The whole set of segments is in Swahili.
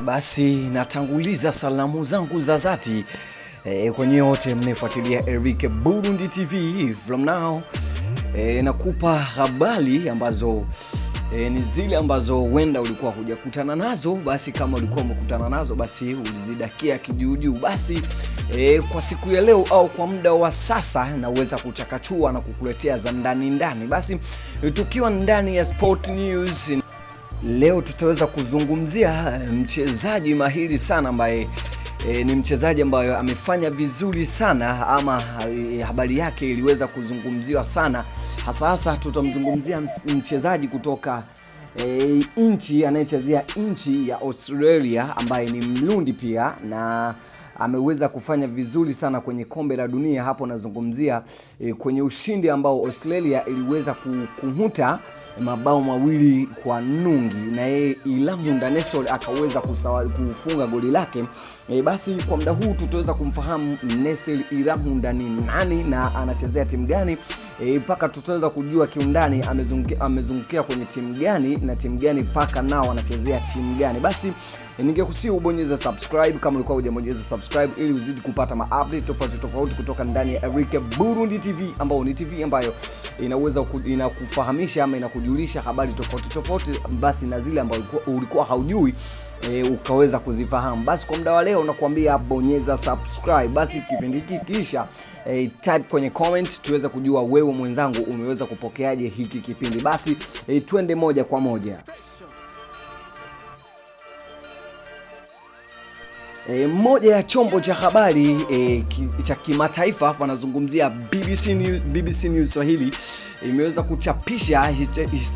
Basi natanguliza salamu zangu za dhati kwenye wote mnafuatilia Eric Burundi TV. From now nakupa habari ambazo ni zile ambazo wenda ulikuwa hujakutana nazo. Basi kama ulikuwa umekutana nazo, basi ulizidakia kijuujuu. Basi kwa siku ya leo au kwa muda wa sasa naweza kuchakachua na kukuletea za ndani. Basi tukiwa ndani ya Sport News, leo tutaweza kuzungumzia mchezaji mahiri sana ambaye ni mchezaji ambaye amefanya vizuri sana, ama habari yake iliweza kuzungumziwa sana. Hasa tutamzungumzia mchezaji kutoka nchi anayechezea nchi ya Australia ambaye ni Mrundi pia, na ameweza kufanya vizuri sana kwenye kombe la dunia. Hapo nazungumzia kwenye ushindi ambao Australia iliweza kumuta mabao 2-0, na yeye Irahunda Nestor akaweza kufunga goli lake. Basi kwa muda huu tutaweza kumfahamu Nestor Irahunda ni nani na anachezea timu gani, mpaka tutaweza kujua kiundani amezungukia kwenye timu gani na timu gani paka nao anachezea timu gani. Basi ningekusihi ubonyeze subscribe kama ulikuwa hujabonyeza subscribe, ili uzidi kupata ma-update tofauti kutoka ndani ya Eric Burundi TV, ambao ni TV ambayo inaweza inakufahamisha ama inakujulisha habari tofauti, basi na zile ambazo ulikuwa haujui ukaweza kuzifahamu. Basi kwa muda wa leo nakwambia bonyeza subscribe. Basi kipindi hiki kisha type kwenye comment tuweze kujua wewe mwenzangu umeweza kupokeaje hiki kipindi. Basi twende moja kwa moja. Moja ya chombo cha habari cha kimataifa hapa nazungumzia BBC News Swahili imeweza kuchapisha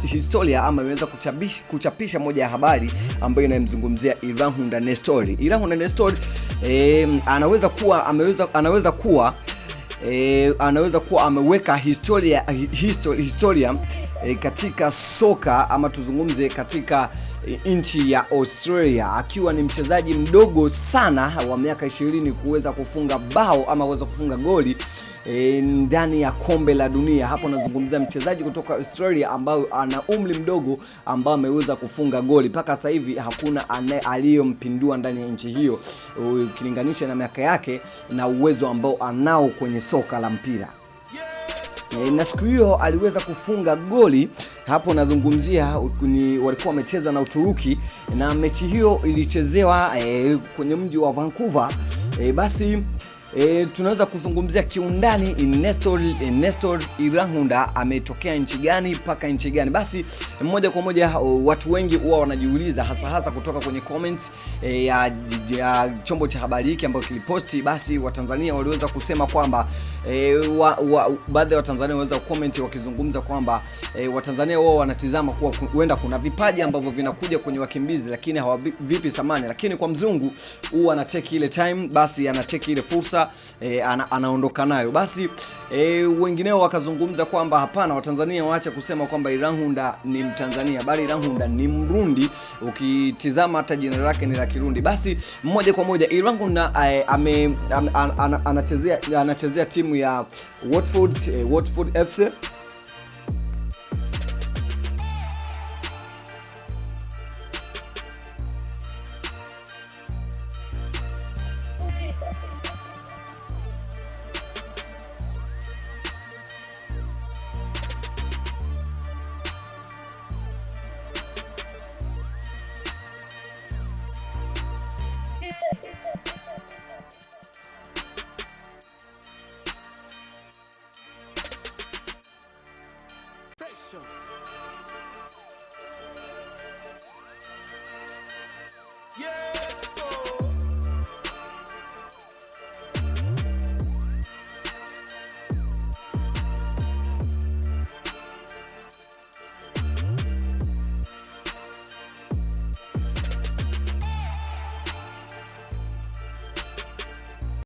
historia ama imeweza kuchapisha moja ya habari ambayo inamzungumzia Irahunda Nestor. Irahunda Nestor anaweza kuwa ameweka historia katika soka, ama tuzungumze katika nchi ya Australia, akiwa ni mchezaji mdogo sana wa miaka 20 kuweza kufunga bao ama kuweza kufunga goli ndani ya kombe la dunia. Hapo nazungumzia mchezaji kutoka Australia ambao ana umri mdogo ambao ameweza kufunga goli. Mpaka sasa hivi hakuna aliyompindua ndani ya nchi hiyo, ukilinganisha na miaka yake na uwezo ambao anao kwenye soka la mpira. Na siku hiyo aliweza kufunga goli. Hapo nazungumzia walikuwa wamecheza na Uturuki, na mechi hiyo ilichezewa kwenye mji wa Vancouver. Basi tunaweza kuzungumzia kiundani Nestor Irahunda ametokea nchi gani mpaka nchi gani. Basi moja kwa moja watu wengi huwa wanajiuliza, hasa kutoka kwenye comments ya chombo cha habari hiki ambacho kiliposti. Basi Watanzania waliweza kusema kwamba baadhi ya Watanzania waweza comment wakizungumza kwamba Watanzania wao wanatizama kuwa huenda kuna vipaji ambavyo vinakuja kwenye wakimbizi lakini hawavipi thamani, lakini kwa mzungu huwa anateki ile time, basi anateki ile fursa anaondoka nayo. Basi wengineo wakazungumza kwamba hapana, Watanzania waache kusema kwamba Irahunda ni Mtanzania, bali Irahunda ni Mrundi, ukitizama hata jina lake ni la Kirundi. Basi moja kwa moja Irahunda anachezea timu ya Watford FC,